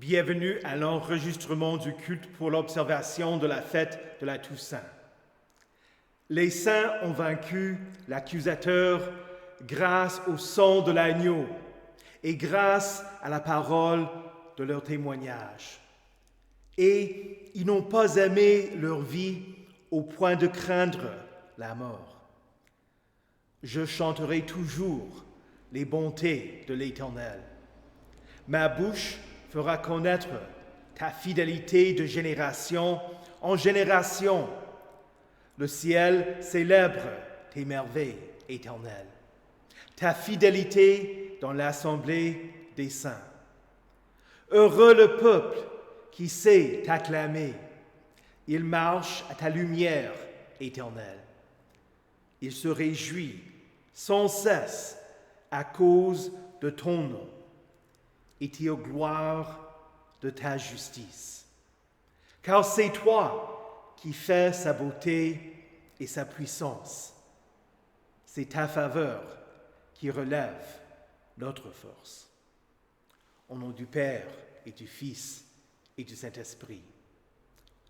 Bienvenue à l'enregistrement du culte pour l'observation de la fête de la Toussaint. Les saints ont vaincu l'accusateur grâce au sang de l'agneau et grâce à la parole de leur témoignage. Et ils n'ont pas aimé leur vie au point de craindre la mort. Je chanterai toujours les bontés de l'Éternel. Ma bouche fera connaître ta fidélité de génération en génération. Le ciel célèbre tes merveilles éternelles, ta fidélité dans l'assemblée des saints. Heureux le peuple qui sait t'acclamer. Il marche à ta lumière éternelle. Il se réjouit sans cesse à cause de ton nom et tire gloire de ta justice. Car c'est toi qui fais sa beauté et sa puissance. C'est ta faveur qui relève notre force. Au nom du Père et du Fils et du Saint-Esprit.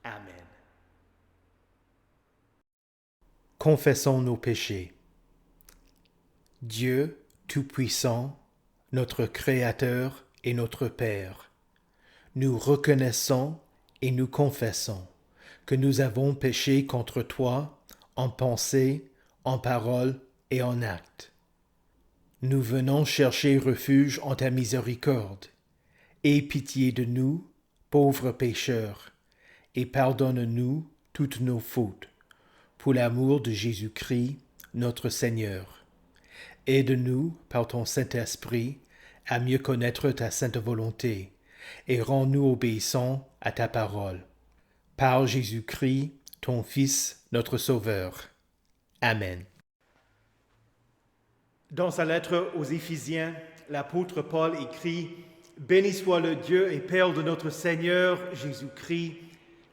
Amen. Confessons nos péchés. Dieu Tout-Puissant, notre Créateur et notre Père, nous reconnaissons et nous confessons que nous avons péché contre toi en pensée, en parole et en acte. Nous venons chercher refuge en ta miséricorde. Aie pitié de nous, pauvres pécheurs, et pardonne-nous toutes nos fautes, pour l'amour de Jésus-Christ, notre Seigneur. Aide-nous, par ton Saint-Esprit, à mieux connaître ta sainte volonté, et rends-nous obéissants à ta parole. Par Jésus-Christ, ton Fils, notre Sauveur. Amen. Dans sa lettre aux Éphésiens, l'apôtre Paul écrit « Béni soit le Dieu et Père de notre Seigneur Jésus-Christ,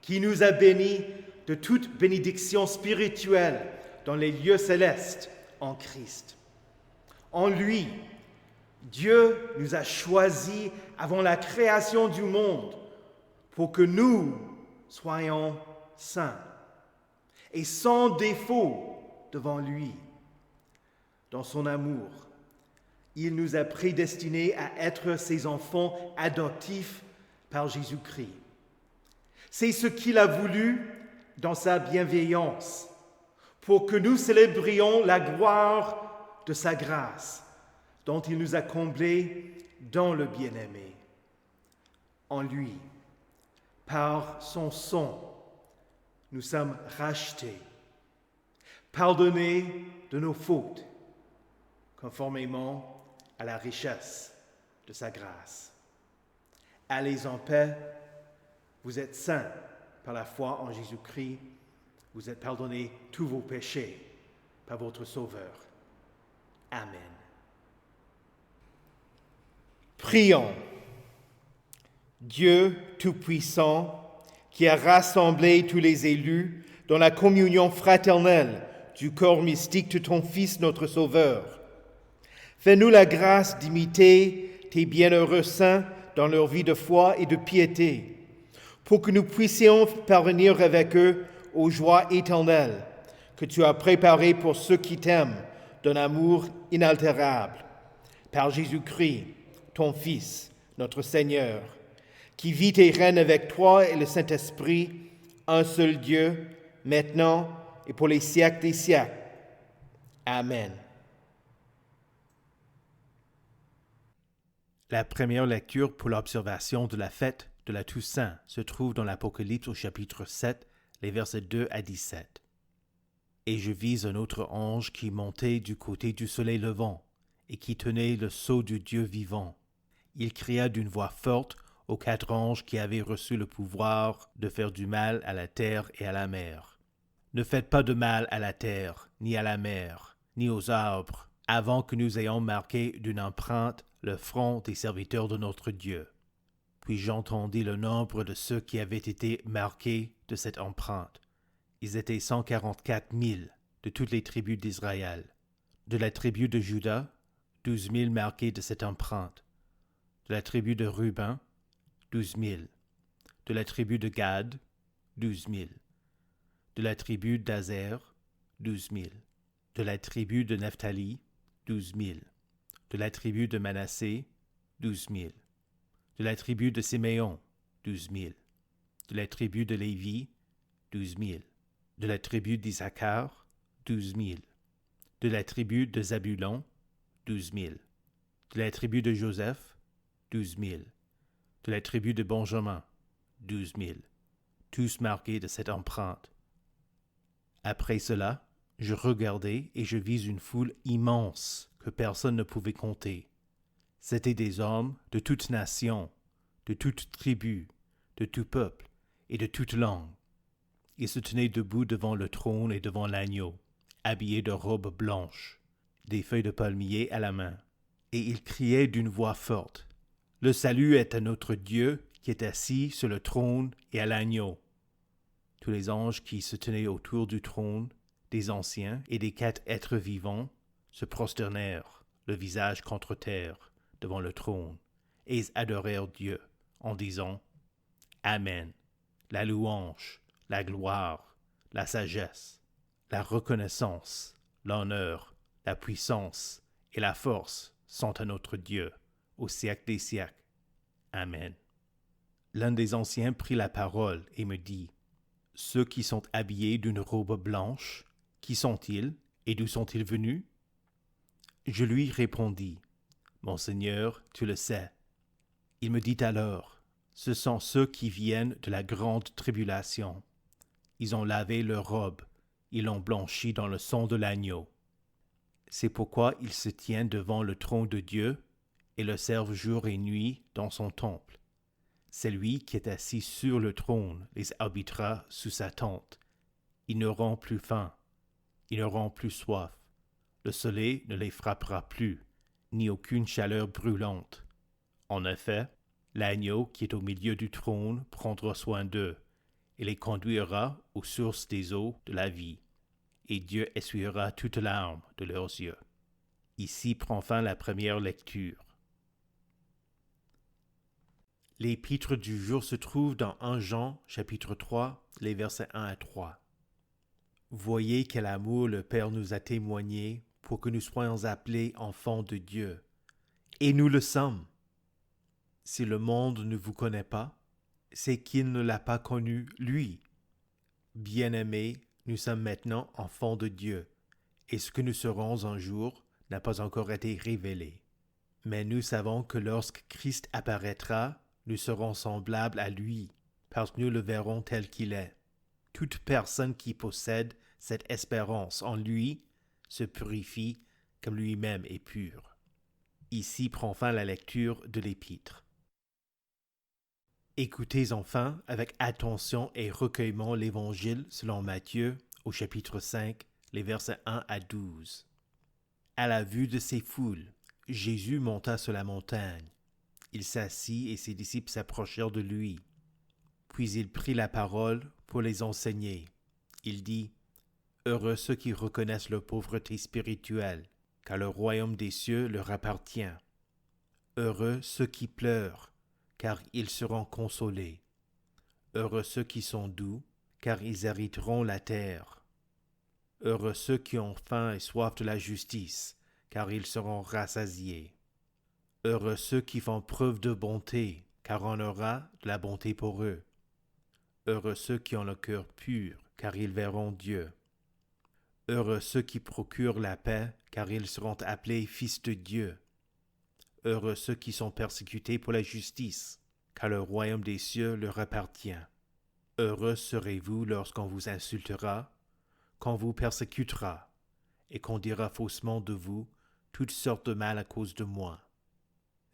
qui nous a bénis de toute bénédiction spirituelle dans les lieux célestes en Christ. En lui, Dieu nous a choisis avant la création du monde pour que nous soyons saints et sans défaut devant lui. Dans son amour, il nous a prédestinés à être ses enfants adoptifs par Jésus-Christ. C'est ce qu'il a voulu dans sa bienveillance, pour que nous célébrions la gloire de sa grâce, dont il nous a comblés dans le bien-aimé. En lui, par son sang, nous sommes rachetés, pardonnés de nos fautes, conformément à la richesse de sa grâce. Allez en paix, vous êtes saints par la foi en Jésus-Christ, vous êtes pardonnés tous vos péchés par votre Sauveur. Amen. Prions. Dieu Tout-Puissant, qui a rassemblé tous les élus dans la communion fraternelle du corps mystique de ton Fils, notre Sauveur, fais-nous la grâce d'imiter tes bienheureux saints dans leur vie de foi et de piété, pour que nous puissions parvenir avec eux aux joies éternelles que tu as préparées pour ceux qui t'aiment d'un amour inaltérable. Par Jésus-Christ, ton Fils, notre Seigneur, qui vit et règne avec toi et le Saint-Esprit, un seul Dieu, maintenant et pour les siècles des siècles. Amen. La première lecture pour l'observation de la fête de la Toussaint se trouve dans l'Apocalypse au chapitre 7, les versets 2 à 17. Et je vis un autre ange qui montait du côté du soleil levant et qui tenait le sceau du Dieu vivant. Il cria d'une voix forte aux 4 anges qui avaient reçu le pouvoir de faire du mal à la terre et à la mer. Ne faites pas de mal à la terre, ni à la mer, ni aux arbres, avant que nous ayons marqué d'une empreinte le front des serviteurs de notre Dieu. Puis j'entendis le nombre de ceux qui avaient été marqués de cette empreinte. Ils étaient 144 000 de toutes les tribus d'Israël. De la tribu de Juda, 12 000 marqués de cette empreinte. De la tribu de Ruben, 12 000. De la tribu de Gad, 12 000. De la tribu d'Azer, 12 000. De la tribu de Nephtali, 12 000. De la tribu de Manassé, 12 000. De la tribu de Siméon, 12 000. De la tribu de Lévi, 12 000. De la tribu d'Issachar, 12 000. De la tribu de Zabulon, 12 000. De la tribu de Joseph, 12 000. De la tribu de Benjamin, 12 000. Tous marqués de cette empreinte. Après cela, je regardai et je vis une foule immense que personne ne pouvait compter. C'étaient des hommes de toute nation, de toute tribu, de tout peuple et de toute langue. Ils se tenaient debout devant le trône et devant l'agneau, habillés de robes blanches, des feuilles de palmier à la main. Et ils criaient d'une voix forte, « Le salut est à notre Dieu qui est assis sur le trône et à l'agneau. » Tous les anges qui se tenaient autour du trône, des anciens et des 4 êtres vivants, se prosternèrent, le visage contre terre, devant le trône, et ils adorèrent Dieu, en disant, « Amen. La louange, la gloire, la sagesse, la reconnaissance, l'honneur, la puissance et la force sont à notre Dieu, au siècle des siècles. Amen. » L'un des anciens prit la parole et me dit, « Ceux qui sont habillés d'une robe blanche, qui sont-ils et d'où sont-ils venus? » Je lui répondis, « Mon Seigneur, tu le sais. » Il me dit alors, « Ce sont ceux qui viennent de la grande tribulation. Ils ont lavé leurs robes, ils l'ont blanchi dans le sang de l'agneau. C'est pourquoi ils se tiennent devant le trône de Dieu et le servent jour et nuit dans son temple. C'est lui qui est assis sur le trône les habitera sous sa tente. Ils n'auront plus faim, ils n'auront plus soif. Le soleil ne les frappera plus, ni aucune chaleur brûlante. En effet, l'agneau qui est au milieu du trône prendra soin d'eux et les conduira aux sources des eaux de la vie, et Dieu essuiera toute larme de leurs yeux. » Ici prend fin la première lecture. L'épître du jour se trouve dans 1 Jean, chapitre 3, les versets 1 à 3. Voyez quel amour le Père nous a témoigné pour que nous soyons appelés enfants de Dieu. Et nous le sommes. Si le monde ne vous connaît pas, c'est qu'il ne l'a pas connu, lui. Bien-aimés, nous sommes maintenant enfants de Dieu, et ce que nous serons un jour n'a pas encore été révélé. Mais nous savons que lorsque Christ apparaîtra, nous serons semblables à lui, parce que nous le verrons tel qu'il est. Toute personne qui possède cette espérance en lui se purifie comme lui-même est pur. Ici prend fin la lecture de l'épître. Écoutez enfin avec attention et recueillement l'Évangile selon Matthieu au chapitre 5, les versets 1 à 12. À la vue de ces foules, Jésus monta sur la montagne. Il s'assit et ses disciples s'approchèrent de lui. Puis il prit la parole pour les enseigner. Il dit, « Heureux ceux qui reconnaissent leur pauvreté spirituelle, car le royaume des cieux leur appartient. Heureux ceux qui pleurent, car ils seront consolés. Heureux ceux qui sont doux, car ils hériteront la terre. Heureux ceux qui ont faim et soif de la justice, car ils seront rassasiés. Heureux ceux qui font preuve de bonté, car on aura de la bonté pour eux. Heureux ceux qui ont le cœur pur, car ils verront Dieu. Heureux ceux qui procurent la paix, car ils seront appelés fils de Dieu. Heureux ceux qui sont persécutés pour la justice, car le royaume des cieux leur appartient. Heureux serez-vous lorsqu'on vous insultera, qu'on vous persécutera, et qu'on dira faussement de vous toutes sortes de mal à cause de moi.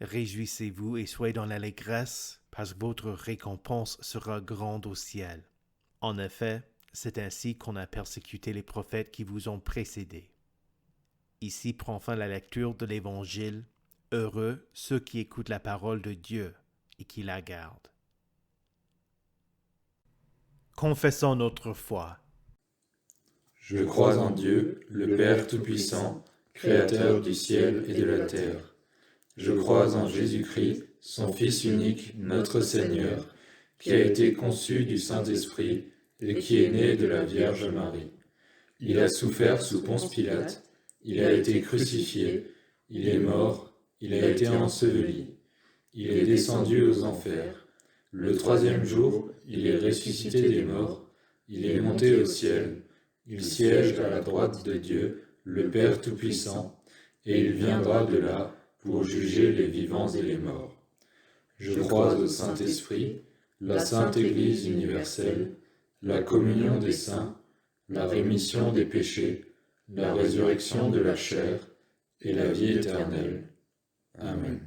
Réjouissez-vous et soyez dans l'allégresse, parce que votre récompense sera grande au ciel. En effet, c'est ainsi qu'on a persécuté les prophètes qui vous ont précédés. Ici prend fin la lecture de l'Évangile. Heureux ceux qui écoutent la parole de Dieu et qui la gardent. Confessons notre foi. Je crois en Dieu, le Père Tout-Puissant, Créateur du ciel et de la terre. Je crois en Jésus-Christ, son Fils unique, notre Seigneur, qui a été conçu du Saint-Esprit et qui est né de la Vierge Marie. Il a souffert sous Ponce Pilate, il a été crucifié, il est mort, il a été enseveli, il est descendu aux enfers. Le troisième jour, il est ressuscité des morts, il est monté au ciel, il siège à la droite de Dieu, le Père Tout-Puissant, et il viendra de là pour juger les vivants et les morts. Je crois au Saint-Esprit, la Sainte Église universelle, la communion des saints, la rémission des péchés, la résurrection de la chair et la vie éternelle. Amen.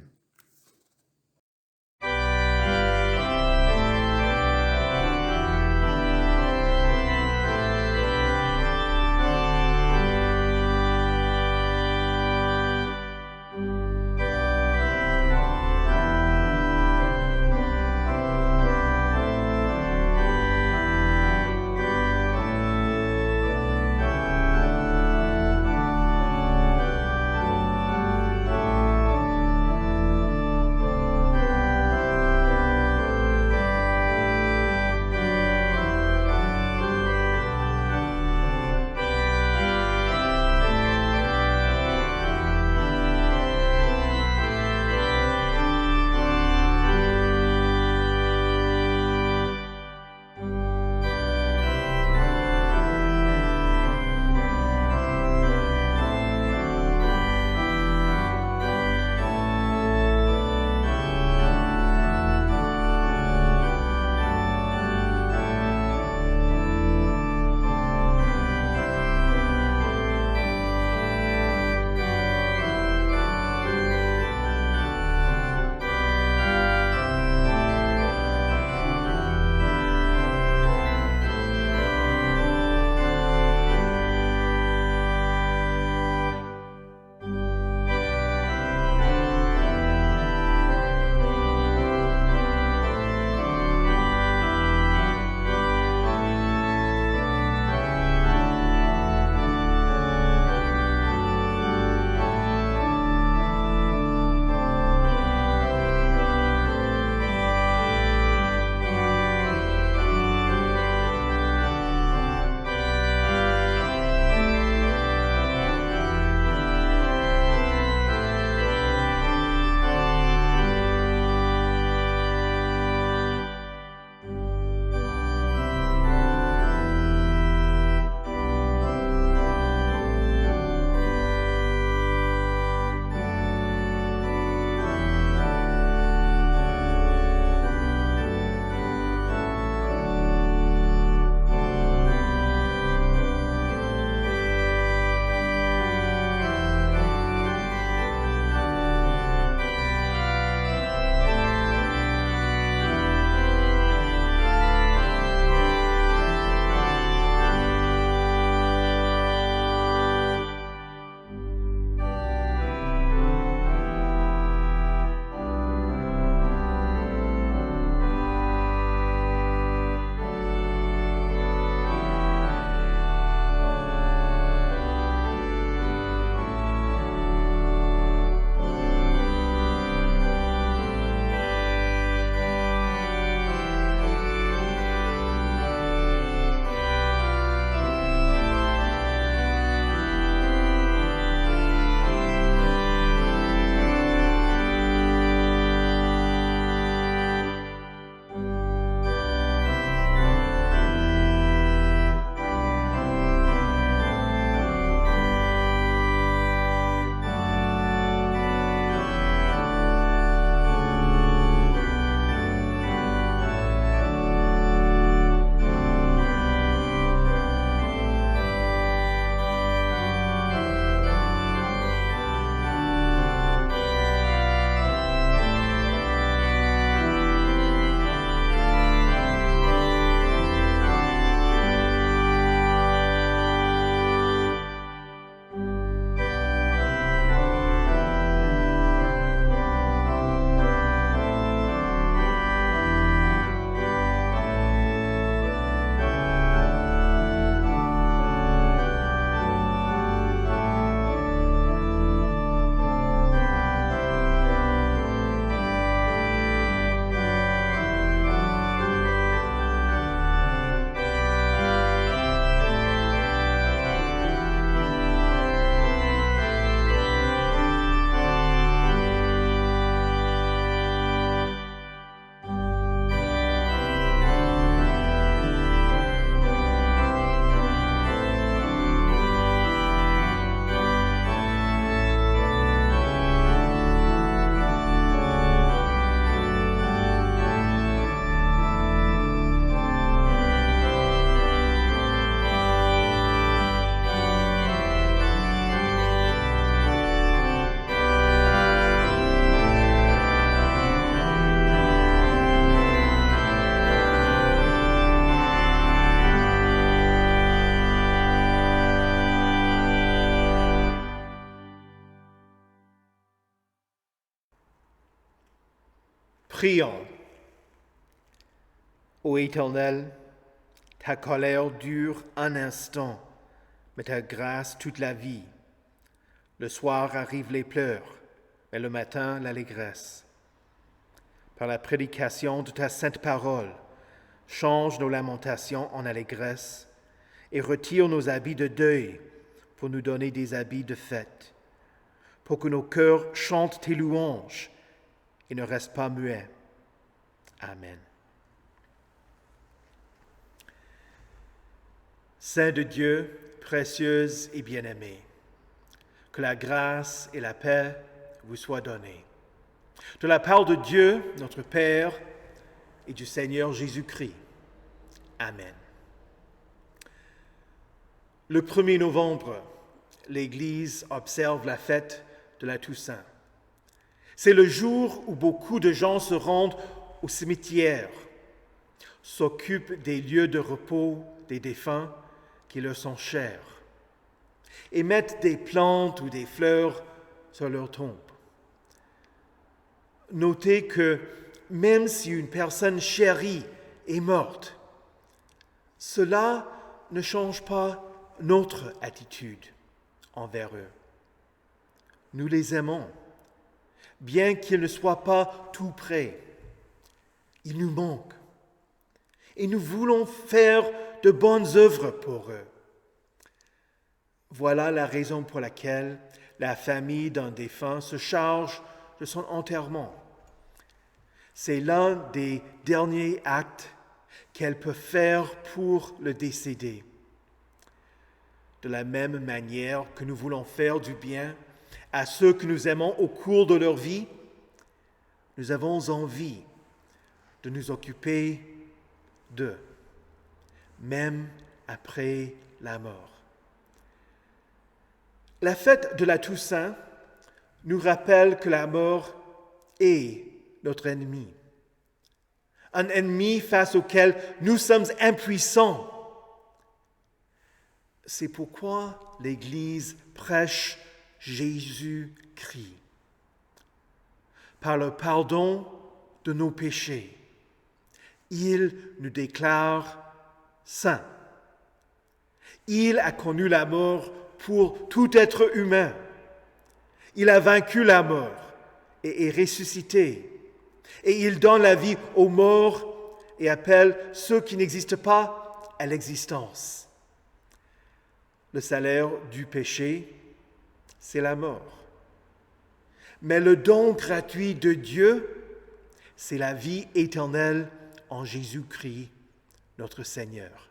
Prions. Ô Éternel, ta colère dure un instant, mais ta grâce toute la vie. Le soir arrivent les pleurs, mais le matin l'allégresse. Par la prédication de ta sainte parole, change nos lamentations en allégresse et retire nos habits de deuil pour nous donner des habits de fête, pour que nos cœurs chantent tes louanges et ne restent pas muets. Amen. Saint de Dieu, précieuse et bien-aimée, que la grâce et la paix vous soient données. De la part de Dieu, notre Père, et du Seigneur Jésus-Christ. Amen. Le 1er novembre, l'Église observe la fête de la Toussaint. C'est le jour où beaucoup de gens se rendent au cimetière, s'occupent des lieux de repos des défunts qui leur sont chers et mettent des plantes ou des fleurs sur leur tombe. Notez que même si une personne chérie est morte, cela ne change pas notre attitude envers eux. Nous les aimons, bien qu'ils ne soient pas tout près. Ils nous manquent et nous voulons faire de bonnes œuvres pour eux. Voilà la raison pour laquelle la famille d'un défunt se charge de son enterrement. C'est l'un des derniers actes qu'elle peut faire pour le décédé. De la même manière que nous voulons faire du bien à ceux que nous aimons au cours de leur vie, nous avons envie de nous occuper d'eux, même après la mort. La fête de la Toussaint nous rappelle que la mort est notre ennemi. Un ennemi face auquel nous sommes impuissants. C'est pourquoi l'Église prêche Jésus-Christ. Par le pardon de nos péchés, il nous déclare saints. Il a connu la mort pour tout être humain. Il a vaincu la mort et est ressuscité. Et il donne la vie aux morts et appelle ceux qui n'existent pas à l'existence. Le salaire du péché, c'est la mort. Mais le don gratuit de Dieu, c'est la vie éternelle en Jésus-Christ, notre Seigneur.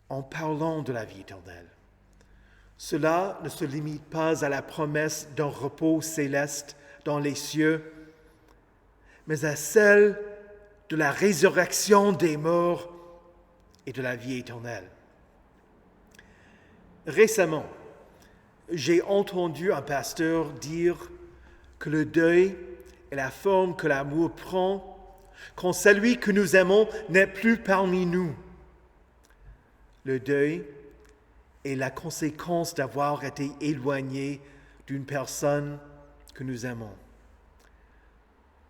En parlant de la vie éternelle, cela ne se limite pas à la promesse d'un repos céleste dans les cieux, mais à celle de la résurrection des morts et de la vie éternelle. Récemment, j'ai entendu un pasteur dire que le deuil est la forme que l'amour prend quand celui que nous aimons n'est plus parmi nous. Le deuil est la conséquence d'avoir été éloigné d'une personne que nous aimons.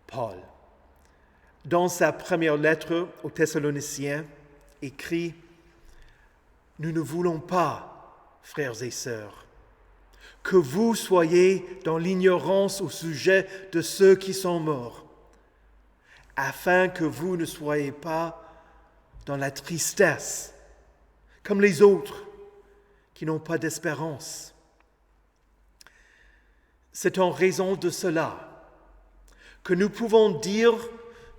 Paul, dans sa première lettre aux Thessaloniciens, écrit « Nous ne voulons pas, frères et sœurs, que vous soyez dans l'ignorance au sujet de ceux qui sont morts, afin que vous ne soyez pas dans la tristesse, comme les autres qui n'ont pas d'espérance. » C'est en raison de cela que nous pouvons dire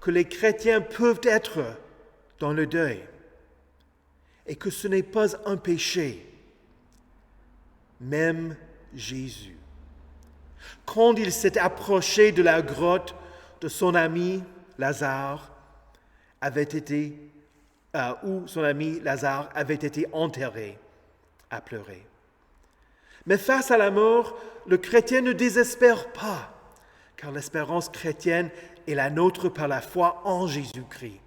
que les chrétiens peuvent être dans le deuil et que ce n'est pas un péché. Même Jésus, quand il s'est approché de la grotte de son ami Lazare, où son ami Lazare avait été enterré, a pleuré. Mais face à la mort, le chrétien ne désespère pas, car l'espérance chrétienne est la nôtre par la foi en Jésus-Christ.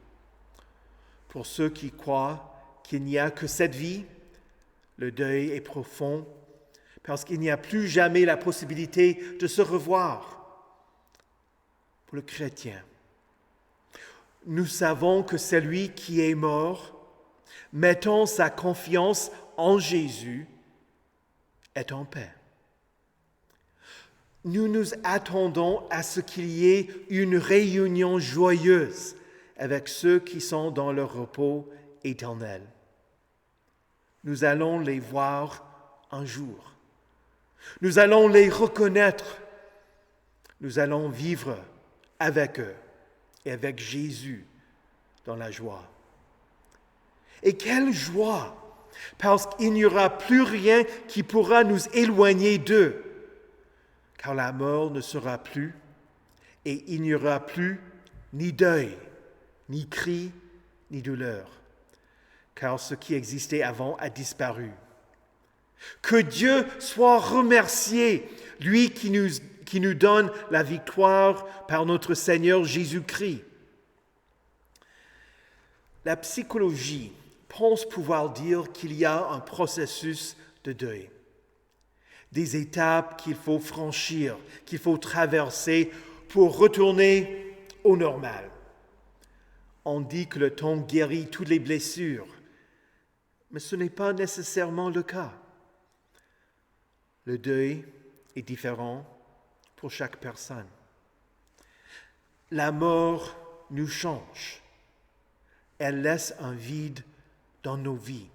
Pour ceux qui croient qu'il n'y a que cette vie, le deuil est profond, parce qu'il n'y a plus jamais la possibilité de se revoir. pour le chrétien. Nous savons que celui qui est mort, mettant sa confiance en Jésus, est en paix. Nous nous attendons à ce qu'il y ait une réunion joyeuse avec ceux qui sont dans leur repos éternel. Nous allons les voir un jour. Nous allons les reconnaître. Nous allons vivre avec eux et avec Jésus dans la joie. Et quelle joie! Parce qu'il n'y aura plus rien qui pourra nous éloigner d'eux, car la mort ne sera plus, et il n'y aura plus ni deuil, ni cri, ni douleur, car ce qui existait avant a disparu. Que Dieu soit remercié, lui qui nous donne la victoire par notre Seigneur Jésus-Christ. La psychologie pense pouvoir dire qu'il y a un processus de deuil, des étapes qu'il faut franchir, qu'il faut traverser pour retourner au normal. On dit que le temps guérit toutes les blessures, mais ce n'est pas nécessairement le cas. Le deuil est différent pour chaque personne. La mort nous change. Elle laisse un vide dans nos vies.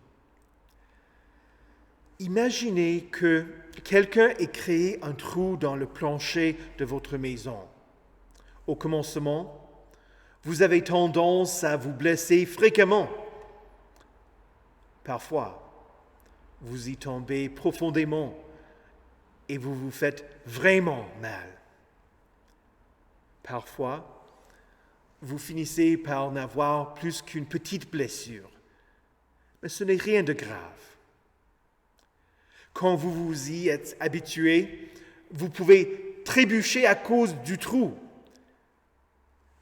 Imaginez que quelqu'un ait créé un trou dans le plancher de votre maison. Au commencement, vous avez tendance à vous blesser fréquemment. Parfois, vous y tombez profondément et vous vous faites vraiment mal. Parfois, vous finissez par n'avoir plus qu'une petite blessure. Mais ce n'est rien de grave. Quand vous vous y êtes habitué, vous pouvez trébucher à cause du trou,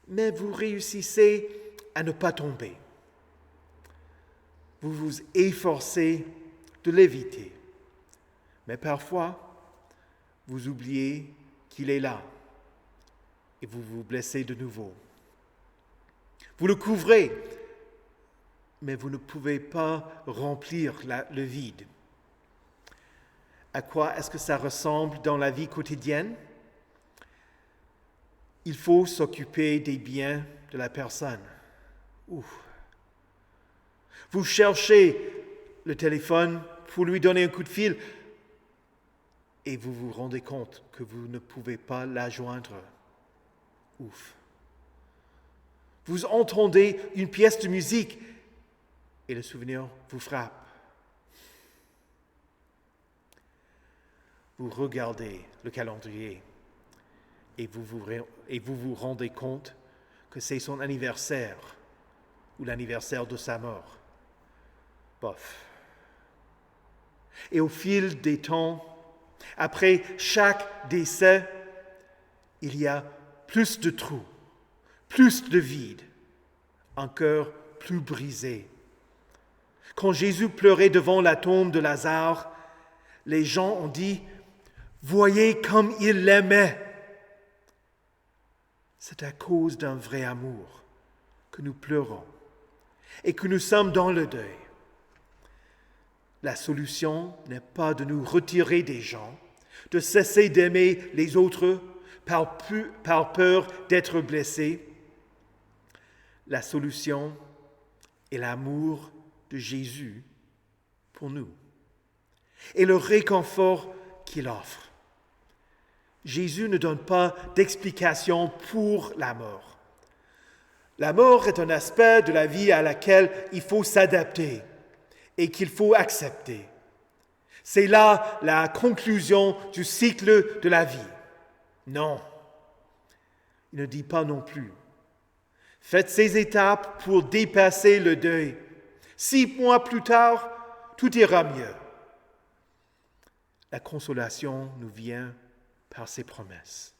mais vous réussissez à ne pas tomber. Vous vous efforcez de l'éviter, mais parfois, vous oubliez qu'il est là et vous vous blessez de nouveau. Vous le couvrez, mais vous ne pouvez pas remplir le vide. À quoi est-ce que ça ressemble dans la vie quotidienne? Il faut s'occuper des biens de la personne. Vous cherchez le téléphone pour lui donner un coup de fil et vous vous rendez compte que vous ne pouvez pas la joindre. Vous entendez une pièce de musique et le souvenir vous frappe. Vous regardez le calendrier et vous vous rendez compte que c'est son anniversaire ou l'anniversaire de sa mort. Bof. Et au fil des temps, après chaque décès, il y a plus de trous, plus de vide, un cœur plus brisé. Quand Jésus pleurait devant la tombe de Lazare, les gens ont dit « Voyez comme il l'aimait ». C'est à cause d'un vrai amour que nous pleurons et que nous sommes dans le deuil. La solution n'est pas de nous retirer des gens, de cesser d'aimer les autres par peur d'être blessés. La solution est l'amour de Jésus pour nous et le réconfort qu'il offre. Jésus ne donne pas d'explication pour la mort. La mort est un aspect de la vie à laquelle il faut s'adapter et qu'il faut accepter. C'est là la conclusion du cycle de la vie. Non, il ne dit pas non plus. Faites ces étapes pour dépasser le deuil. 6 mois plus tard, tout ira mieux. La consolation nous vient par ses promesses.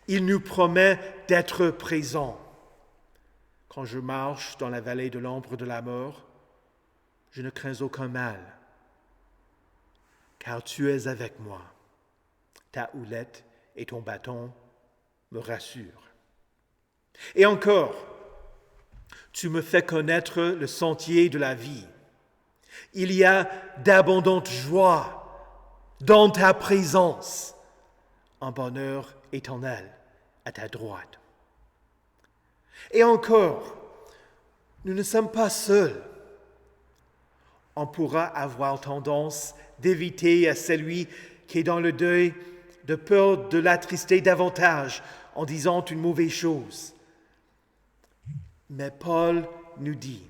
Il nous promet d'être présent. Quand je marche dans la vallée de l'ombre de la mort, je ne crains aucun mal, car tu es avec moi. Ta houlette et ton bâton me rassurent. Et encore, tu me fais connaître le sentier de la vie. Il y a d'abondantes joies dans ta présence, un bonheur éternel à ta droite. Et encore, nous ne sommes pas seuls. On pourra avoir tendance d'éviter à celui qui est dans le deuil de peur de l'attrister davantage en disant une mauvaise chose. Mais Paul nous dit,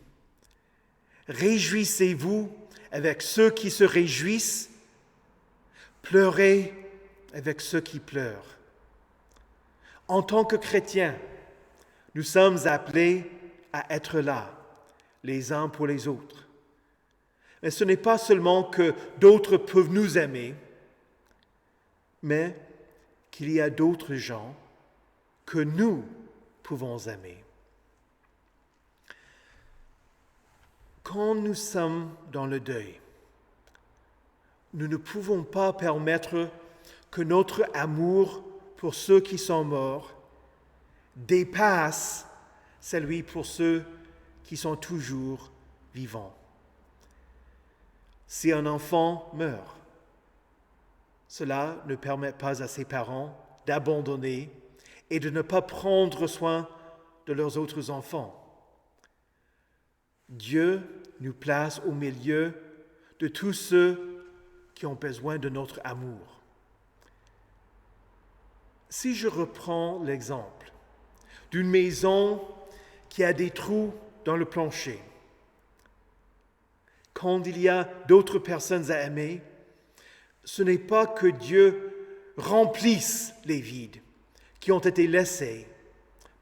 réjouissez-vous avec ceux qui se réjouissent, pleurez avec ceux qui pleurent. En tant que chrétiens, nous sommes appelés à être là, les uns pour les autres. Mais ce n'est pas seulement que d'autres peuvent nous aimer, mais qu'il y a d'autres gens que nous pouvons aimer. Quand nous sommes dans le deuil, nous ne pouvons pas permettre que notre amour pour ceux qui sont morts dépasse celui pour ceux qui sont toujours vivants. Si un enfant meurt, cela ne permet pas à ses parents d'abandonner et de ne pas prendre soin de leurs autres enfants. Dieu nous place au milieu de tous ceux qui ont besoin de notre amour. Si je reprends l'exemple d'une maison qui a des trous dans le plancher, quand il y a d'autres personnes à aimer, ce n'est pas que Dieu remplisse les vides qui ont été laissés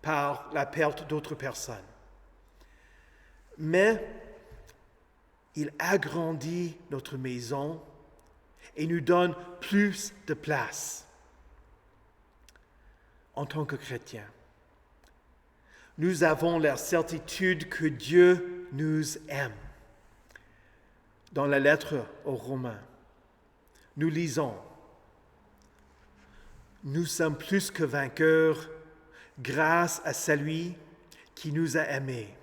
par la perte d'autres personnes, mais il agrandit notre maison et nous donne plus de place. En tant que chrétiens, nous avons la certitude que Dieu nous aime. Dans la lettre aux Romains, nous lisons « Nous sommes plus que vainqueurs grâce à celui qui nous a aimés.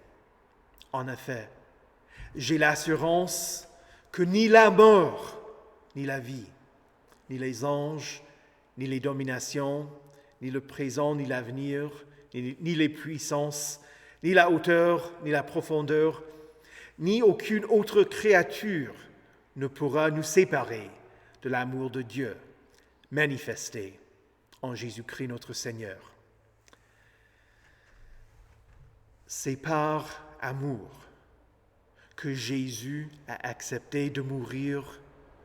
En effet, j'ai l'assurance que ni la mort, ni la vie, ni les anges, ni les dominations, ni le présent, ni l'avenir, ni les puissances, ni la hauteur, ni la profondeur, ni aucune autre créature ne pourra nous séparer de l'amour de Dieu manifesté en Jésus-Christ notre Seigneur. C'est par amour que Jésus a accepté de mourir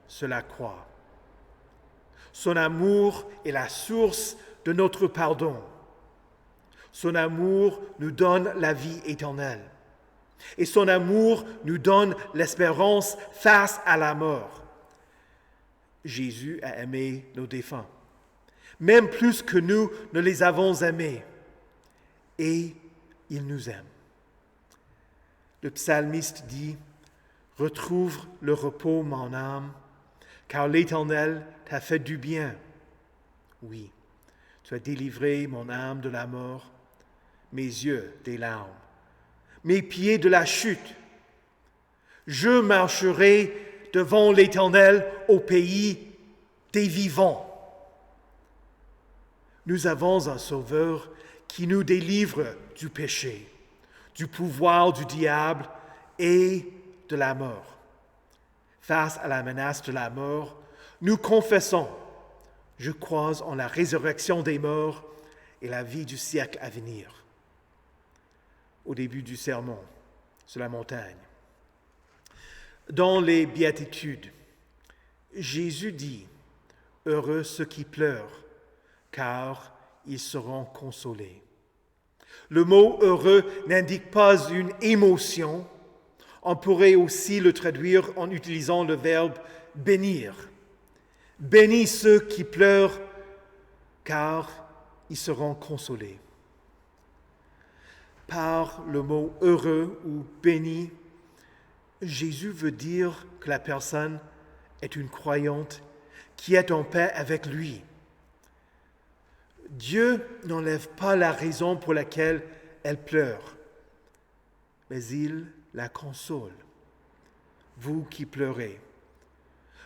sur la croix. Son amour est la source de notre pardon. Son amour nous donne la vie éternelle. Et son amour nous donne l'espérance face à la mort. Jésus a aimé nos défunts, même plus que nous ne les avons aimés. Et il nous aime. Le psalmiste dit, « Retrouve le repos, mon âme, car l'Éternel t'a fait du bien. » Oui, tu as délivré mon âme de la mort, mes yeux des larmes, mes pieds de la chute. Je marcherai devant l'Éternel au pays des vivants. Nous avons un Sauveur qui nous délivre du péché, du pouvoir du diable et de la mort. Face à la menace de la mort, nous confessons, je crois en la résurrection des morts et la vie du siècle à venir. Au début du sermon sur la montagne. Dans les béatitudes, Jésus dit, « Heureux ceux qui pleurent, car ils seront consolés. » Le mot « heureux » n'indique pas une émotion. On pourrait aussi le traduire en utilisant le verbe « bénir ». Bénis ceux qui pleurent, car ils seront consolés. Par le mot « heureux » ou « béni », Jésus veut dire que la personne est une croyante qui est en paix avec lui. Dieu n'enlève pas la raison pour laquelle elle pleure, mais il la console. Vous qui pleurez,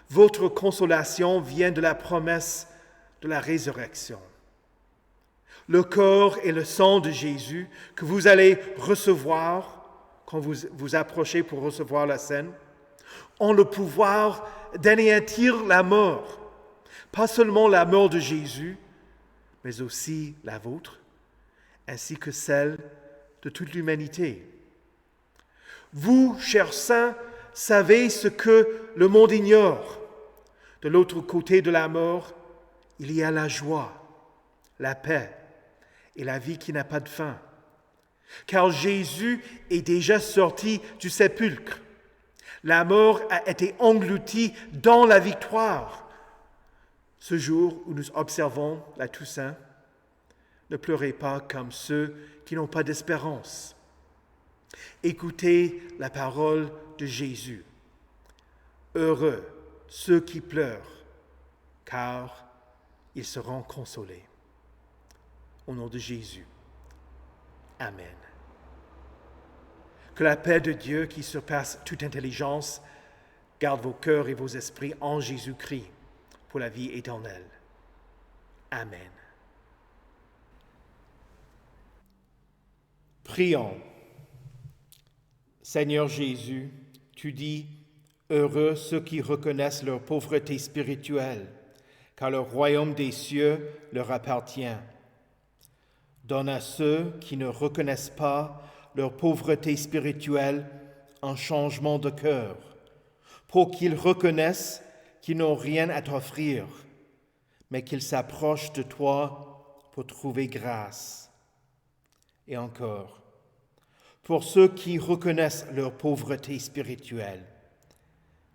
votre consolation vient de la promesse de la résurrection. Le corps et le sang de Jésus que vous allez recevoir quand vous vous approchez pour recevoir la scène ont le pouvoir d'anéantir la mort. Pas seulement la mort de Jésus, mais aussi la vôtre, ainsi que celle de toute l'humanité. Vous, chers saints, savez ce que le monde ignore. De l'autre côté de la mort, il y a la joie, la paix et la vie qui n'a pas de fin. Car Jésus est déjà sorti du sépulcre. La mort a été engloutie dans la victoire. Ce jour où nous observons la Toussaint, ne pleurez pas comme ceux qui n'ont pas d'espérance. Écoutez la parole de Jésus. Heureux ceux qui pleurent, car ils seront consolés. Au nom de Jésus. Amen. Que la paix de Dieu qui surpasse toute intelligence garde vos cœurs et vos esprits en Jésus-Christ pour la vie éternelle. Amen. Prions. Seigneur Jésus, tu dis, heureux ceux qui reconnaissent leur pauvreté spirituelle, car le royaume des cieux leur appartient. Donne à ceux qui ne reconnaissent pas leur pauvreté spirituelle un changement de cœur, pour qu'ils reconnaissent qu'ils n'ont rien à t'offrir, mais qu'ils s'approchent de toi pour trouver grâce. Et encore, pour ceux qui reconnaissent leur pauvreté spirituelle,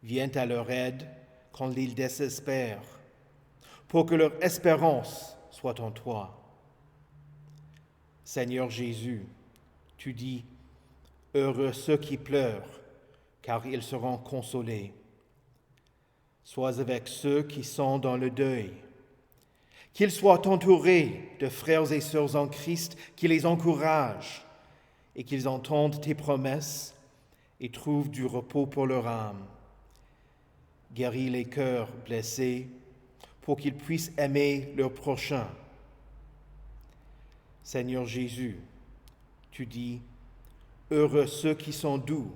viens à leur aide quand ils désespèrent, pour que leur espérance soit en toi. Seigneur Jésus, tu dis, heureux ceux qui pleurent, car ils seront consolés. Sois avec ceux qui sont dans le deuil, qu'ils soient entourés de frères et sœurs en Christ qui les encouragent et qu'ils entendent tes promesses et trouvent du repos pour leur âme. Guéris les cœurs blessés pour qu'ils puissent aimer leur prochain. Seigneur Jésus, tu dis, heureux ceux qui sont doux,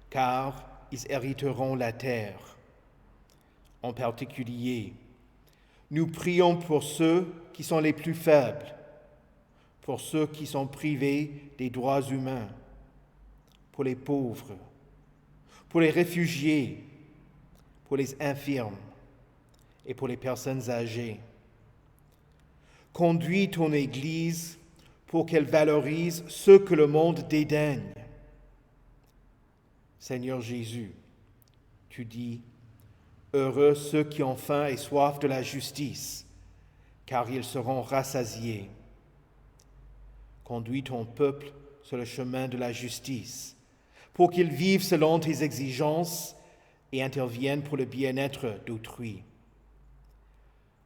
car ils hériteront la terre. En particulier, nous prions pour ceux qui sont les plus faibles, pour ceux qui sont privés des droits humains, pour les pauvres, pour les réfugiés, pour les infirmes et pour les personnes âgées. Conduis ton Église pour qu'elle valorise ce que le monde dédaigne. Seigneur Jésus, tu dis, heureux ceux qui ont faim et soif de la justice, car ils seront rassasiés. Conduis ton peuple sur le chemin de la justice, pour qu'ils vivent selon tes exigences et interviennent pour le bien-être d'autrui.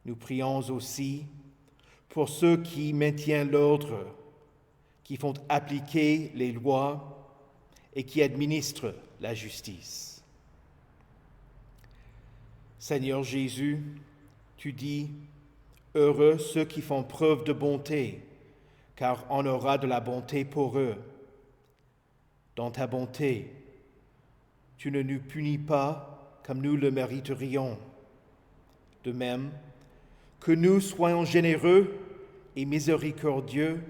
Nous prions aussi pour ceux qui maintiennent l'ordre, qui font appliquer les lois et qui administrent la justice. Seigneur Jésus, tu dis, heureux ceux qui font preuve de bonté, car on aura de la bonté pour eux. Dans ta bonté, tu ne nous punis pas comme nous le mériterions. De même, que nous soyons généreux et miséricordieux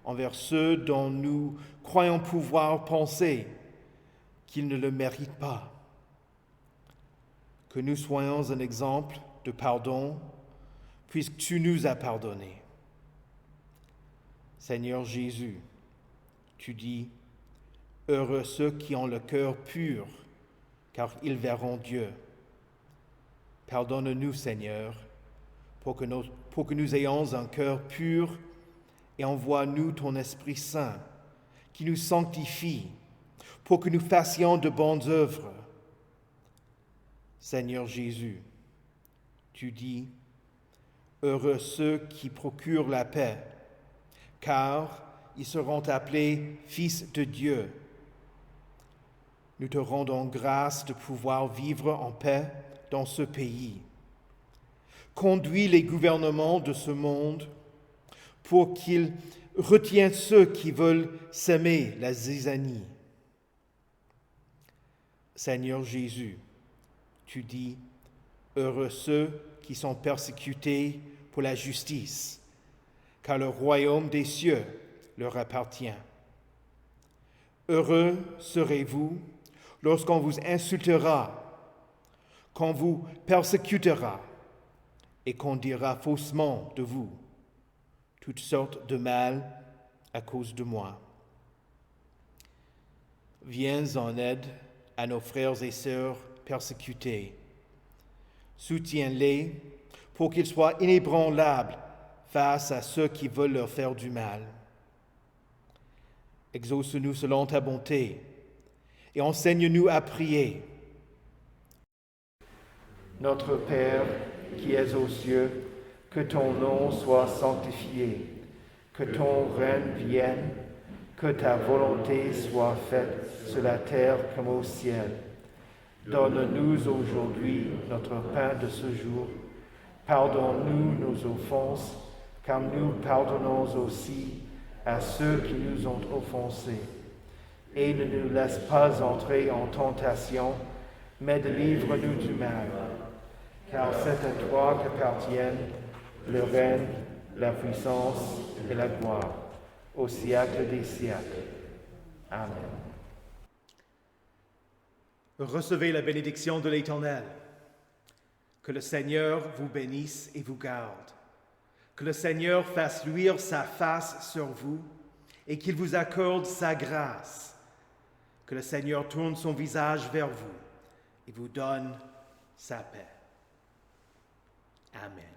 envers ceux dont nous croyons pouvoir penser qu'ils ne le méritent pas. Que nous soyons un exemple de pardon, puisque tu nous as pardonnés. Seigneur Jésus, tu dis, heureux ceux qui ont le cœur pur, car ils verront Dieu. Pardonne-nous, Seigneur, pour que nous ayons un cœur pur et envoie-nous ton Esprit Saint qui nous sanctifie pour que nous fassions de bonnes œuvres. Seigneur Jésus, tu dis, Heureux ceux qui procurent la paix, car ils seront appelés fils de Dieu. Nous te rendons grâce de pouvoir vivre en paix dans ce pays. Conduis les gouvernements de ce monde pour qu'ils retiennent ceux qui veulent s'aimer la zizanie. Seigneur Jésus, tu dis, heureux ceux qui sont persécutés pour la justice, car le royaume des cieux leur appartient. Heureux serez-vous lorsqu'on vous insultera, qu'on vous persécutera et qu'on dira faussement de vous toutes sortes de mal à cause de moi. Viens en aide à nos frères et sœurs persécutés. Soutiens-les pour qu'ils soient inébranlables face à ceux qui veulent leur faire du mal. Exauce-nous selon ta bonté et enseigne-nous à prier. Notre Père qui es aux cieux, que ton nom soit sanctifié, que ton règne vienne, que ta volonté soit faite sur la terre comme au ciel. Donne-nous aujourd'hui notre pain de ce jour. Pardonne-nous nos offenses, comme nous pardonnons aussi à ceux qui nous ont offensés. Et ne nous laisse pas entrer en tentation, mais délivre-nous du mal. Car c'est à toi qu'appartiennent le règne, la puissance et la gloire, au siècle des siècles. Amen. Recevez la bénédiction de l'Éternel. Que le Seigneur vous bénisse et vous garde. Que le Seigneur fasse luire sa face sur vous et qu'il vous accorde sa grâce. Que le Seigneur tourne son visage vers vous et vous donne sa paix. Amen.